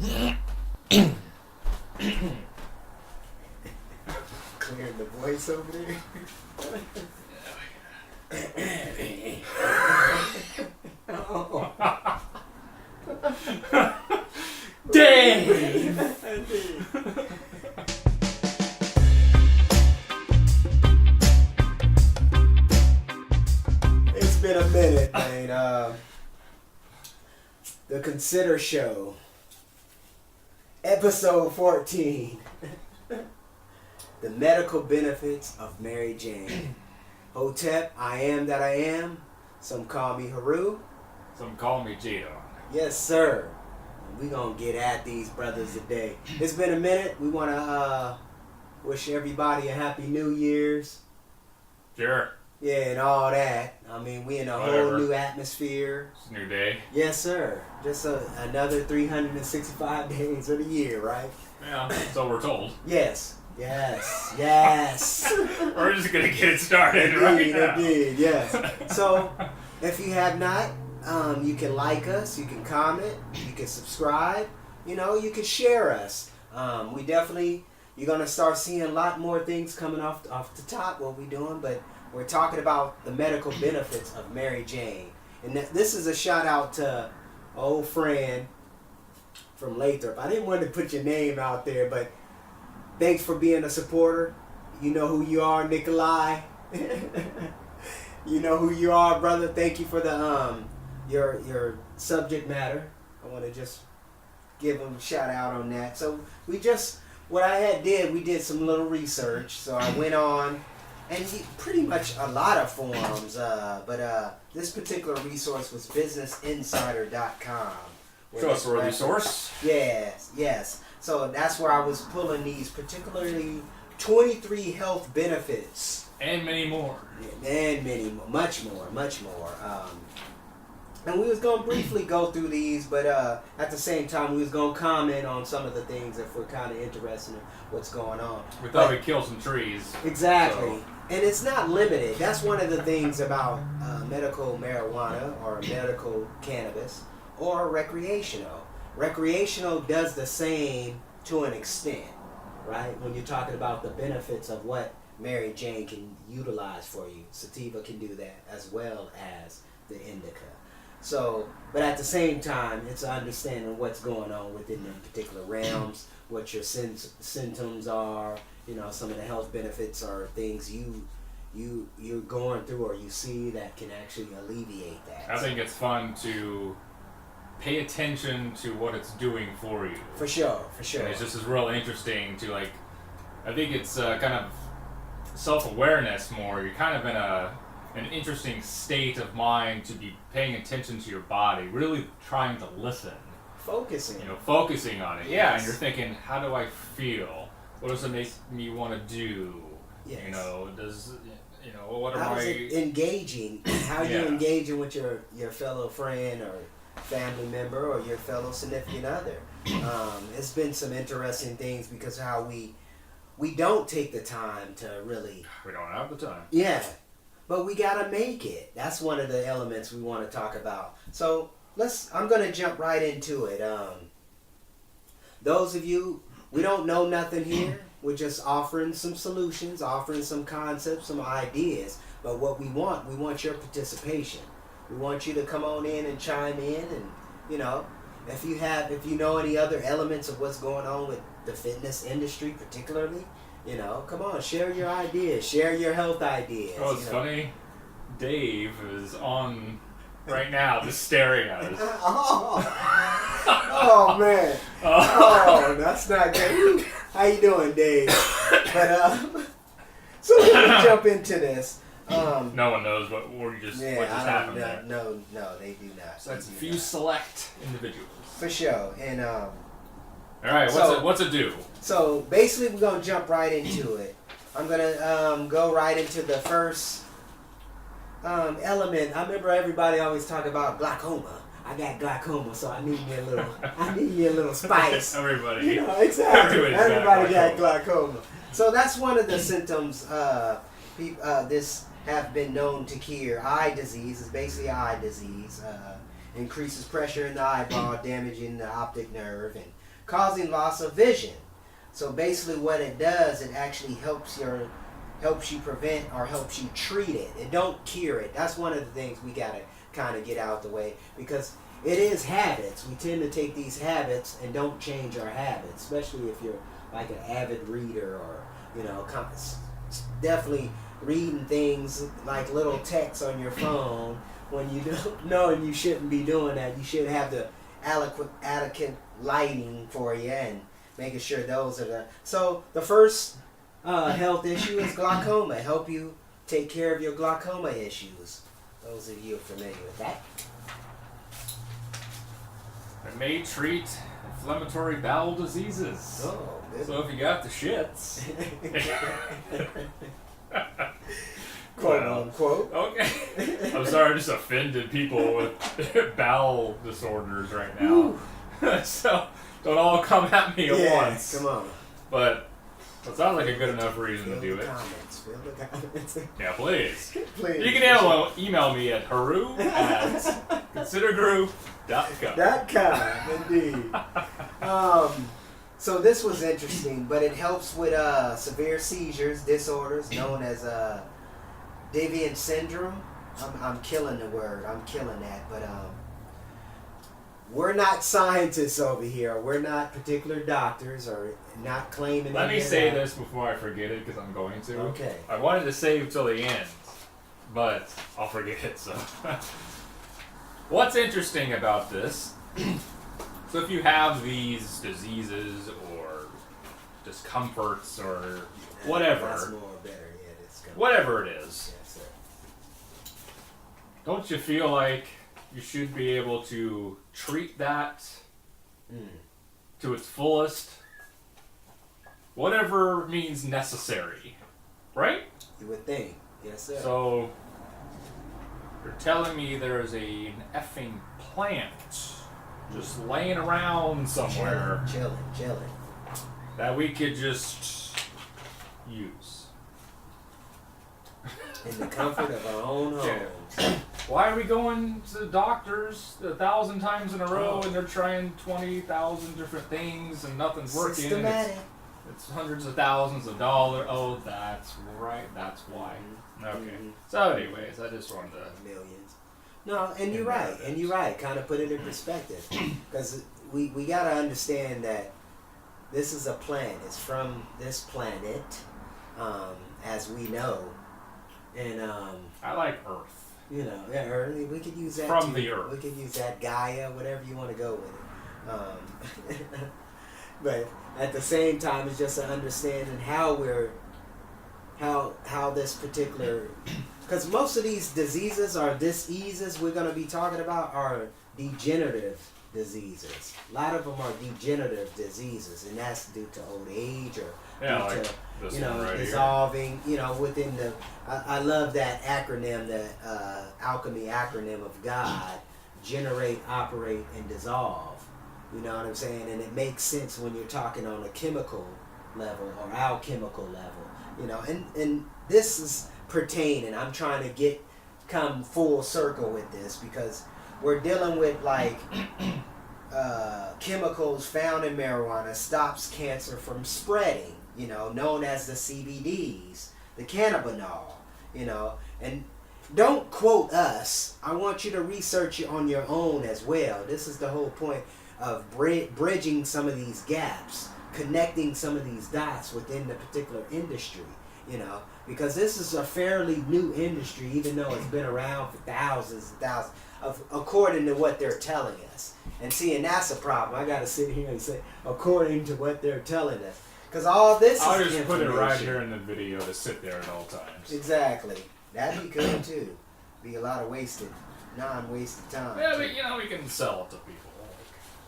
Clearing the voice over there. Dave! It's been a minute, man. The Konsider Show, episode 14. The medical benefits of Mary Jane. Hotep, I am that I am. Some call me Haru. Some call me Jado. Yes, sir. We gonna get at these brothers today. It's been a minute. We wanna wish everybody a happy New Year's. Sure. Yeah, and all that. I mean, we in a whole new atmosphere. It's a new day. Yes, sir. Just another 365 days of the year, right? Yeah, so we're told. Yes. Yes. Yes. We're just gonna get it started right now. Indeed, yes. So, if you have not, you can like us, you can comment, you can subscribe, you can share us. We definitely, you're going to start seeing a lot more things coming off the top, what we're doing, but we're talking about the medical benefits of Mary Jane. And this is a shout out to an old friend from Lathrop. I didn't want to put your name out there, but thanks for being a supporter. You know who you are, Nikolai. You know who you are, brother. Thank you for the your subject matter. I want to just give them a shout out on that. So we did some little research. So I went on, and pretty much a lot of forums, but this particular resource was businessinsider.com. Trustworthy source. Yes. So that's where I was pulling these particularly 23 health benefits. And many more. And much more. And we was going to briefly go through these, but at the same time, we was going to comment on some of the things if we're kind of interested in what's going on. We thought we'd kill some trees. Exactly. So. And it's not limited. That's one of the things about medical marijuana or medical cannabis or recreational. Recreational does the same to an extent, right? When you're talking about the benefits of what Mary Jane can utilize for you. Sativa can do that as well as the indica. So, but at the same time, it's understanding what's going on within them particular realms, what your symptoms are, some of the health benefits are things you're going through or you see that can actually alleviate that. I think it's fun to pay attention to what it's doing for you. For sure. And it's just real interesting to I think it's kind of self-awareness more. You're kind of in an interesting state of mind to be paying attention to your body, really trying to listen. Focusing On it. Yes. Yeah, and you're thinking, how do I feel? What does it make me want to do? Yes. What am How is I... it engaging? How you engaging with your fellow friend or family member or your fellow significant other? It's been some interesting things because how we don't take the time to really... We don't have the time. Yeah, but we gotta make it. That's one of the elements we want to talk about. So I'm gonna jump right into it. Those of you, we don't know nothing here. We're just offering some solutions, offering some concepts, some ideas. But what we want your participation. We want you to come on in and chime in, and if you know any other elements of what's going on with the fitness industry, particularly, come on, share your ideas, share your health ideas. Oh, it's funny. Dave is on right now, just staring at us. Oh man. Oh, that's not good. How you doing, Dave? But so we're gonna jump into this. No one knows what just happened there. No, they do not. So that's a few select individuals. For sure. And all right, what's it do? So basically, we're gonna jump right into it. I'm gonna go right into the first element. I remember everybody always talk about glaucoma. I got glaucoma, so I need me a little spice. Everybody. Exactly. Everybody got glaucoma. So that's one of the symptoms. This have been known to cure eye disease. It's basically eye disease. Increases pressure in the eyeball, damaging the optic nerve, and causing loss of vision. So basically what it does, it actually helps you prevent or helps you treat it. It don't cure it. That's one of the things we got to kind of get out the way, because it is habits. We tend to take these habits and don't change our habits, especially if you're like an avid reader or, definitely reading things like little texts on your phone when you don't know, and you shouldn't be doing that. You should have the adequate lighting for you and making sure those are the... So the first health issue is glaucoma. Help you take care of your glaucoma issues. Those of you familiar with that. It may treat inflammatory bowel diseases. Oh, so if you got the shits. Quote Well, unquote. Okay. I'm sorry I just offended people with bowel disorders right now. So don't all come at me at once. Come on. But it sounds like a good enough reason to do it. Fill the comments. Yeah, please. Please. You can email me at haru@considergroup.com. .com, indeed. So this was interesting, but it helps with severe seizures, disorders known as Deviant syndrome. I'm killing the word. I'm killing that. But we're not scientists over here. We're not particular doctors or not claiming. Let me say this before I forget it, because I'm going to. Okay. I wanted to save till the end, but I'll forget it. So, what's interesting about this? So if you have these diseases or discomforts or whatever, That's more better. Yeah, discomfort. whatever it is, Yes, sir. don't you feel like you should be able to treat that to its fullest, whatever means necessary, right? You would think. Yes, sir. So you're telling me there's an effing plant just laying around somewhere Chilling. that we could just use. In the comfort of our own homes. Why are we going to the doctors 1,000 times in a row and they're trying 20,000 different things and nothing's working? Systematic. It's hundreds of thousands of dollars. Oh, that's right. That's why. Okay. So, anyways, I just wanted to... Millions. No, and you're right. Kind of put it in perspective. Because we got to understand that this is a planet. It's from this planet, as we know. And, I like Earth. Earth, we could use that From too. the Earth. We could use that Gaia, whatever you want to go with it. But at the same time, it's just an understanding how this particular, because most of these diseases or diseases we're going to be talking about are degenerative diseases. A lot of them are degenerative diseases, and that's due to old age or due to this one right dissolving. Within the. I love that acronym, the alchemy acronym of God: generate, operate, and dissolve. You know what I'm saying? And it makes sense when you're talking on a chemical level or alchemical level. And this is pertaining. I'm trying to come full circle with this because we're dealing with like chemicals found in marijuana stops cancer from spreading, known as the CBDs, the cannabinol, and don't quote us. I want you to research it on your own as well. This is the whole point of bridging some of these gaps, connecting some of these dots within the particular industry, because this is a fairly new industry, even though it's been around for thousands and thousands, according to what they're telling us. And that's a problem. I got to sit here and say, according to what they're telling us. Because all this I'll is just put it right here in the video to sit there at all times. Exactly. That'd be good, too. Be a lot of non-wasted time. Yeah, but we can sell it to people.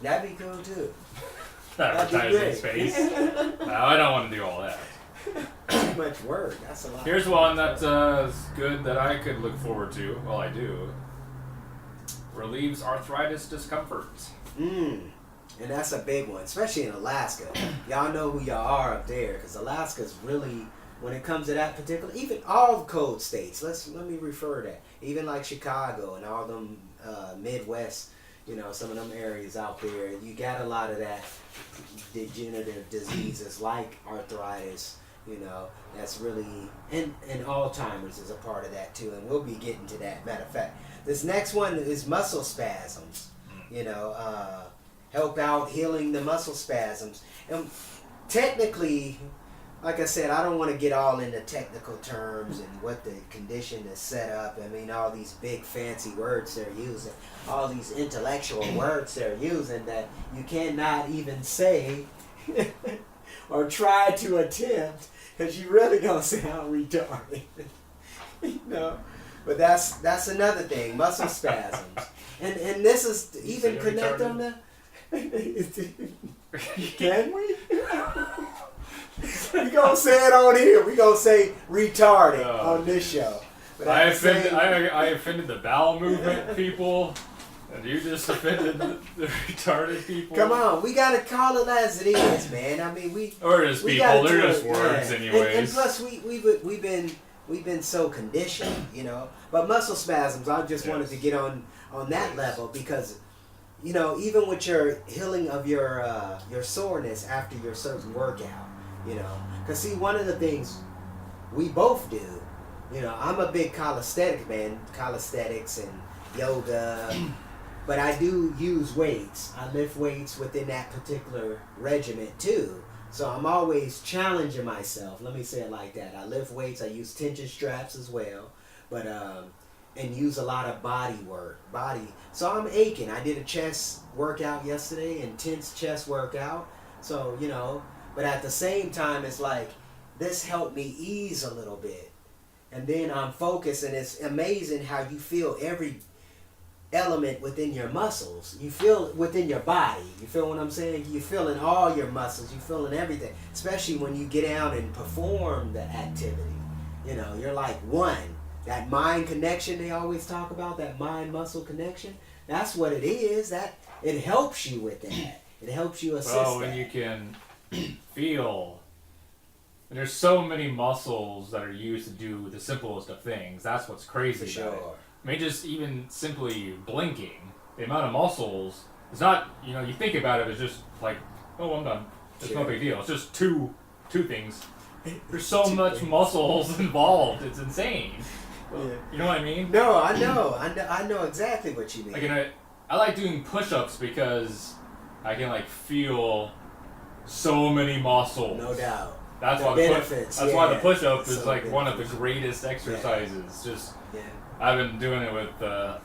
That'd be cool, too. Advertising space. No, I don't want to do all that. Too much work. That's a lot. Here's one that's good that I could look forward to. Well, I do. Relieves arthritis discomfort. And that's a big one, especially in Alaska. Y'all know who y'all are up there, because Alaska's really, when it comes to that particular, even all the cold states. Let me refer to that. Even like Chicago and all them Midwest, you know, some of them areas out there. You got a lot of that degenerative diseases like arthritis, you know, that's really, and Alzheimer's is a part of that too, and we'll be getting to that. Matter of fact, this next one is muscle spasms, you know, help out healing the muscle spasms. And technically, like I said, I don't want to get all into technical terms and what the condition is set up. I mean, all these big fancy words they're using, all these intellectual words they're using that you cannot even say or try to attempt, because you really gonna sound retarded. You know, but that's another thing, muscle spasms, and this is even connect on the. Can we? We gonna say it on here. We gonna say retarded on this show. But I offended the bowel movement people, and you just offended the retarded people. Come on, we gotta call it as it is, man. I mean, or just people. They're just words, anyways. And plus, we've been so conditioned, you know. But muscle spasms, I just wanted to get on that level because, you know, even with your healing of your soreness after your certain workout, you know, because see, one of the things we both do, you know, I'm a big calisthenics man, calisthenics and yoga, but I do use weights. I lift weights within that particular regiment too. So I'm always challenging myself. Let me say it like that. I lift weights. I use tension straps as well, but and use a lot of body work. So I'm aching. I did a chest workout yesterday, intense chest workout. So, you know, but at the same time, it's like this helped me ease a little bit. And then I'm focused, and it's amazing how you feel every element within your muscles. You feel it within your body. You feel what I'm saying? You're feeling all your muscles. You're feeling everything. Especially when you get out and perform the activity. You know, you're like one. That mind connection they always talk about, that mind-muscle connection, that's what it is. That it helps you with that. It helps you assist that. When you can feel, and there's so many muscles that are used to do the simplest of things. That's what's crazy about it. I mean, just even simply blinking, the amount of muscles, it's not, you know, you think about it as just like, oh, I'm done. It's no big deal. It's just two things. There's so much muscles involved. It's insane. Yeah. You know what I mean? No, I know exactly what you mean. Like, I like doing push-ups because I can like feel so many muscles. No doubt. That's the why benefits. why the push-up is so like one of the greatest exercises. Just I've been doing it with the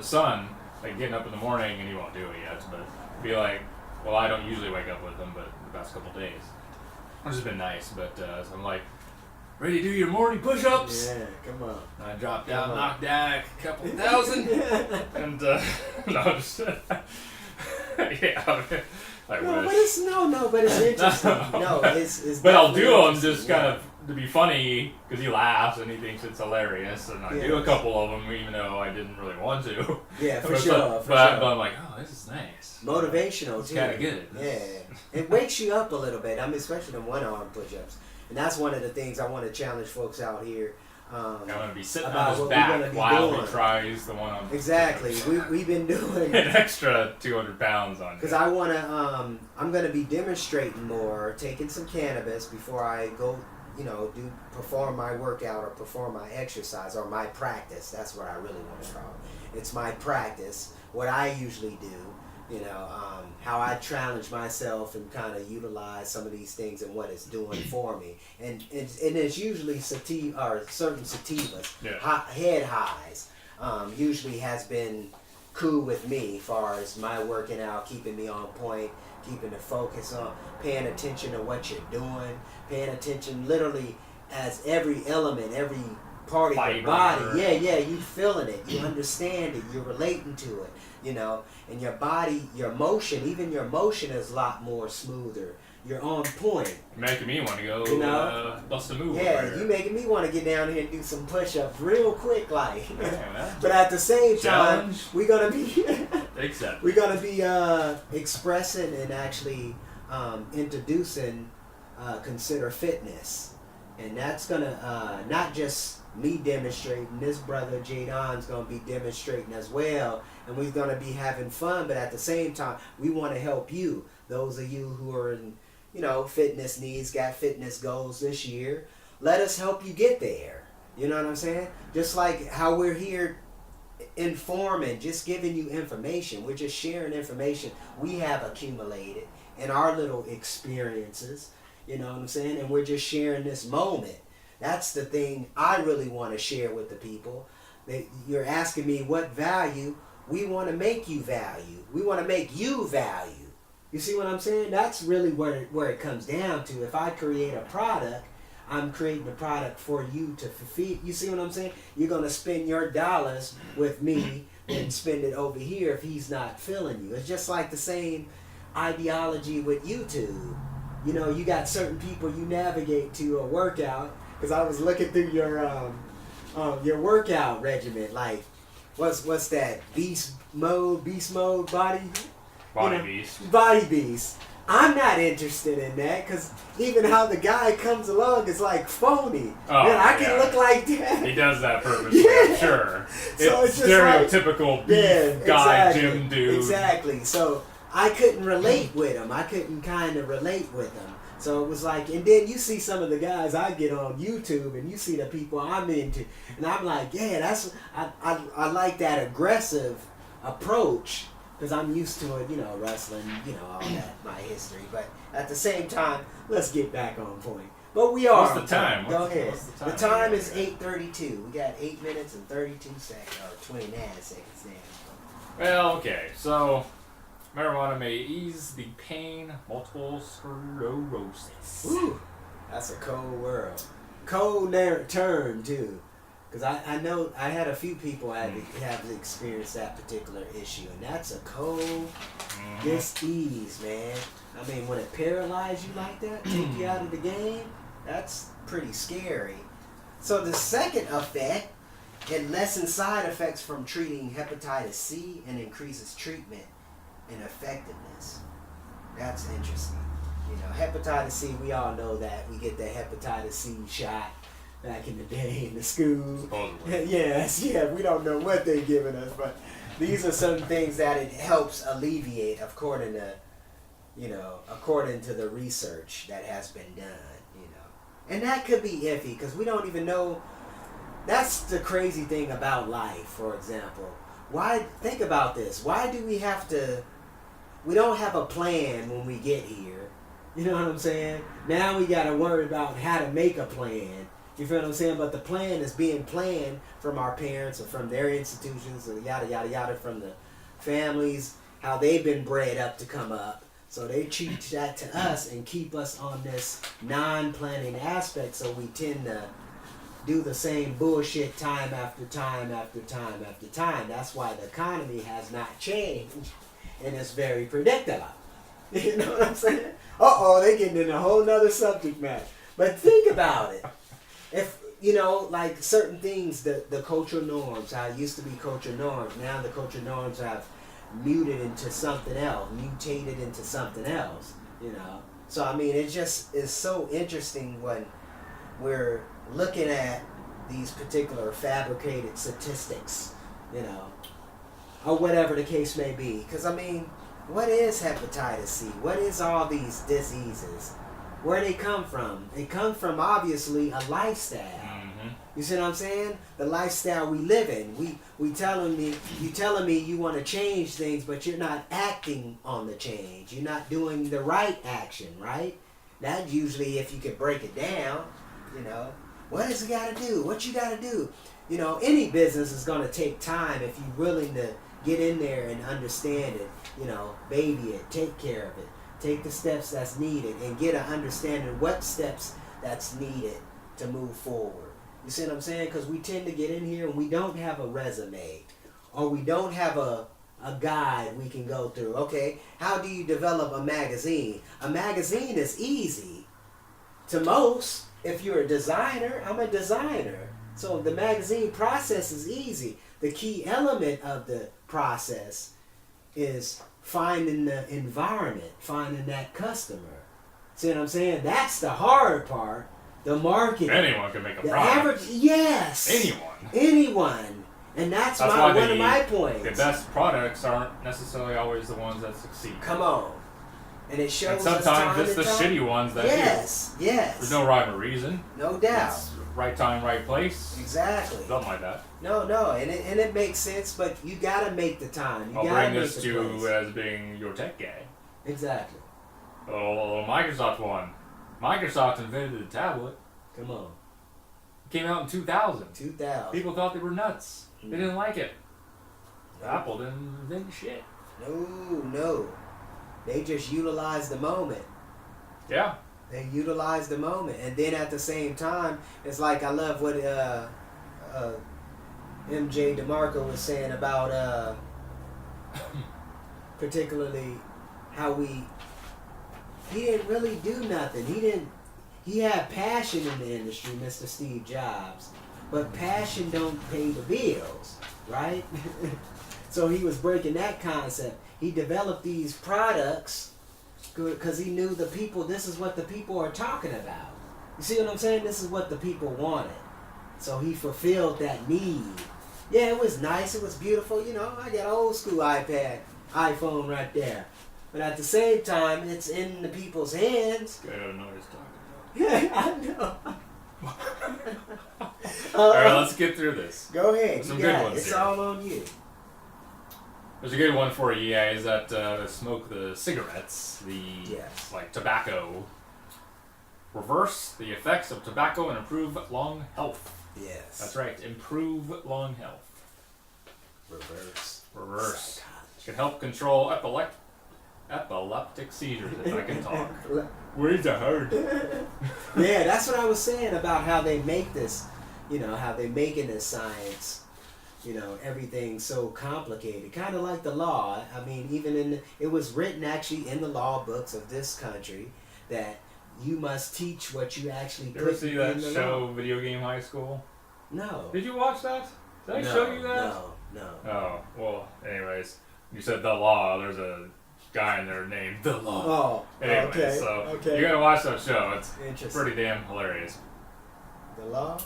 son, like getting up in the morning, and he won't do it yet, but be like, well, I don't usually wake up with him, but the past couple days, which has been nice. But so I'm like, ready to do your morning push-ups? Yeah, come on. I dropped down, knocked down a couple thousand, and no, just yeah. I no, wish. but it's interesting. No, it's but I'll do them just kind of to be funny because he laughs and he thinks it's hilarious, and I do a couple of them even though I didn't really want to. Yeah, for but, sure. But I'm like, oh, this is nice. Motivational it's too. Kind of good. Yeah, it wakes you up a little bit. I mean, especially the one-arm push-ups, and that's one of the things I want to challenge folks out here. I'm going to be sitting on his back while he tries the one on. Exactly. We've been doing an extra 200 pounds on. Because I want to, I'm going to be demonstrating more, taking some cannabis before I go, you know, perform my workout or perform my exercise or my practice. That's what I really want to call it. It's my practice, what I usually do. You know, how I challenge myself and kind of utilize some of these things and what it's doing for me. And it's usually sativa or certain sativas, head highs, usually has been cool with me as far as my working out, keeping me on point, keeping the focus on, paying attention to what you're doing, paying attention literally as every element, every part of your body. Yeah, you feeling it, you understand it, you're relating to it, you know, and your body, your motion, even your motion is a lot more smoother. You're on point. You're making me want to go bust a move. Yeah, you making me want to get down here and do some push-ups real quick, like. But at the same time, we're gonna be expressing and actually introducing Konsider Fitness, and that's gonna not just me demonstrating. This brother Jadon's gonna be demonstrating as well, and we're gonna be having fun. But at the same time, we want to help you. Those of you who are in, fitness needs, got fitness goals this year. Let us help you get there. You know what I'm saying? Just like how we're here informing, just giving you information. We're just sharing information we have accumulated in our little experiences. You know what I'm saying? And we're just sharing this moment. That's the thing I really want to share with the people. You're asking me what value. We want to make you value. We want to make you value. You see what I'm saying? That's really where it comes down to. If I create a product, I'm creating a product for you to fulfill. You see what I'm saying? You're going to spend your dollars with me and spend it over here if he's not filling you. It's just like the same ideology with YouTube. You got certain people you navigate to a workout. Because I was looking through your workout regimen. Like, what's that? Beast mode, body? Beast. Body beast. I'm not interested in that because even how the guy comes along is like phony. Oh, man, I can look like that. He does that purposely, I'm sure. So it's stereotypical beef guy, exactly, gym dude. Exactly. So I couldn't relate with him. I couldn't kind of relate with him. So it was like, and then you see some of the guys I get on YouTube, and you see the people I'm into, and I'm like, yeah, I like that aggressive approach. Because I'm used to it, wrestling, all that, my history. But at the same time, let's get back on point. But we are. What's the time? Go ahead. What's the time is 8:32. We got 8 minutes and 32 seconds, or 29 seconds now. Well, okay. So, marijuana may ease the pain, multiple sclerosis. Ooh, that's a cold world. Cold term, too. Because I know I had a few people have experienced that particular issue, and that's a cold dis-ease, man. I mean, when it paralyzes you like that, take you out of the game, that's pretty scary. So the second effect, it lessens side effects from treating hepatitis C and increases treatment and effectiveness. That's interesting. Hepatitis C, we all know that. We get the hepatitis C shot back in the day in the school. Supposedly. Yes, we don't know what they're giving us, but these are some things that it helps alleviate according to the research that has been done, And that could be iffy because we don't even know. That's the crazy thing about life, for example. Think about this. Why do we don't have a plan when we get here? You know what I'm saying? Now we got to worry about how to make a plan. You feel what I'm saying? But the plan is being planned from our parents or from their institutions or yada, yada, yada, from the families, how they've been bred up to come up. So they teach that to us and keep us on this non-planning aspect, so we tend to do the same bullshit time after time after time after time. That's why the economy has not changed, and it's very predictable. You know what I'm saying? They're getting in a whole nother subject matter. But think about it. If, like certain things, the cultural norms, how it used to be cultural norms, now the cultural norms have mutated into something else. So, I mean, it just is so interesting when we're looking at these particular fabricated statistics, or whatever the case may be. Because, I mean, what is hepatitis C? What is all these diseases? Where they come from? They come from, obviously, a lifestyle. Mm-hmm. You see what I'm saying? The lifestyle we live in. You telling me you want to change things, but you're not acting on the change. You're not doing the right action, right? That usually, if you could break it down, what does it got to do? What you got to do? Any business is going to take time if you're willing to get in there and understand it. Baby it, take care of it. Take the steps that's needed and get an understanding what steps that's needed to move forward. You see what I'm saying? Because we tend to get in here and we don't have a resume or we don't have a guide we can go through. Okay, how do you develop a magazine? A magazine is easy to most. If you're a designer, I'm a designer. So the magazine process is easy. The key element of the process is finding the environment, finding that customer. See what I'm saying? That's the hard part. The marketing. Anyone can make a The product. yes. Anyone. And that's one of my points. The best products aren't necessarily always the ones that succeed. Come on. And it shows and sometimes it's the shitty ones that do. Yes. There's no rhyme or reason. No doubt. It's right time, right place. Exactly. Something like that. No, and it makes sense, but you gotta make the time. I'll bring this to as being your tech guy. Exactly. Oh, Microsoft one. Microsoft invented the tablet. Come on. It came out in 2000. 2000. People thought they were nuts. They didn't like it. Apple didn't invent shit. No. They just utilized the moment. Yeah. They utilized the moment. And then at the same time, it's like I love what MJ DeMarco was saying about particularly how he didn't really do nothing. He had passion in the industry, Mr. Steve Jobs. But passion don't pay the bills, right? So he was breaking that concept. He developed these products because he knew the people, this is what the people are talking about. You see what I'm saying? This is what the people wanted. So he fulfilled that need. Yeah, it was nice. It was beautiful. You know, I got an old school iPhone right there. But at the same time, it's in the people's hands. I don't know what he's talking about. Yeah, I know. Alright, let's get through this. Go ahead. There's some good ones It's here. all on you. There's a good one for you guys that smoke the cigarettes, like tobacco. Reverse the effects of tobacco and improve lung health. Yes. That's right, improve lung health. Reverse. Can help control epileptic seizures, if I can talk. Words are hard. Yeah, that's what I was saying about how they make this, how they making this science, everything so complicated. Kind of like the law. I mean, even it was written actually in the law books of this country that you must teach what you actually put in the law. You ever see that show, Video Game High School? No. Did you watch that? Did I show you that? No. Oh, well, anyways, you said the law, there's a guy in there named The Law. Oh, anyways, okay. So you gotta watch that show. It's pretty damn hilarious. The Law?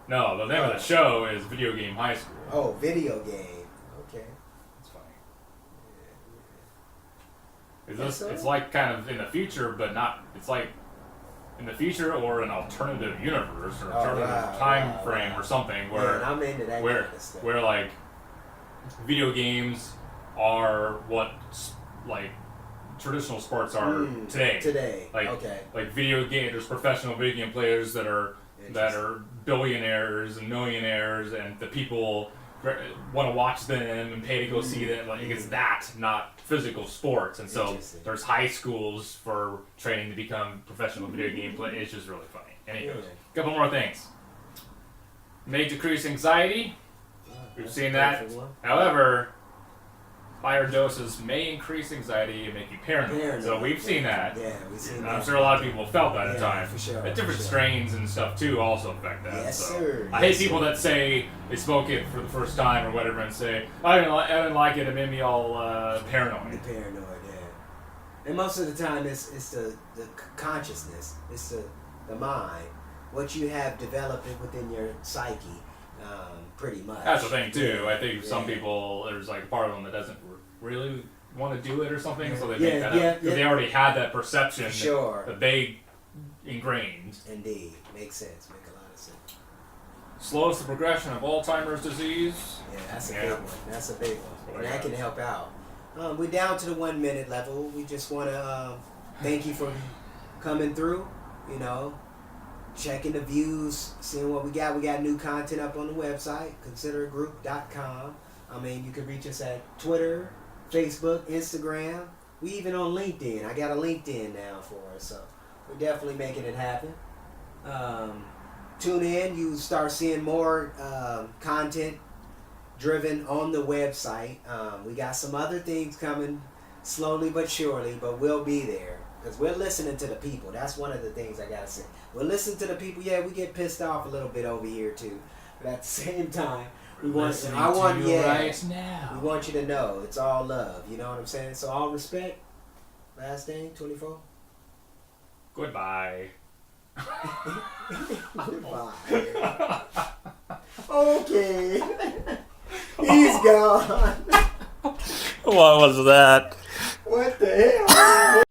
No, the name of the show is Video Game High School. Oh, video game. Okay. It's funny. It's like kind of in the future, but not. It's like in the future or an alternative universe or alternative time frame or something where I'm into that where kind of stuff. where like video games are what like traditional sports are today. Like video game, there's professional video game players that are billionaires and millionaires, and the people want to watch them and pay to go see them. Like it's that, not physical sports. And so there's high schools for training to become professional video game players. It's just really funny. Anyway, a couple more things. May decrease anxiety. We've seen that. However, higher doses may increase anxiety and make you paranoid. So we've seen that. Yeah, we've seen that. I'm sure a lot of people have felt that at times. For sure. But different strains and stuff too also affect that. Yes, so sir. I hate people that say they smoke it for the first time or whatever and say, I didn't like it, it made me all paranoid. The paranoid, yeah. And most of the time it's the consciousness. It's the mind. What you have developed within your psyche, pretty much. That's the thing too. I think some people, there's like a part of them that doesn't really want to do it or something, so they make that up because they already had that perception that they ingrained. Indeed, makes sense. Make a lot of sense. Slows the progression of Alzheimer's disease. Yeah, that's a big one. That's a big one, and that can help out. We're down to the 1 minute level. We just want to thank you for coming through. Checking the views, seeing what we got. We got new content up on the website, considergroup.com. I mean, you can reach us at Twitter, Facebook, Instagram. We even on LinkedIn. I got a LinkedIn now for us, so we're definitely making it happen. Tune in. You start seeing more content driven on the website. We got some other things coming slowly but surely, but we'll be there. Because we're listening to the people. That's one of the things I gotta say. We're listening to the people. Yeah, we get pissed off a little bit over here too. But at the same time, we want you to know it's all love. You know what I'm saying? So all respect. Last thing, 24. Goodbye. Goodbye. Okay. He's gone. What was that? What the hell?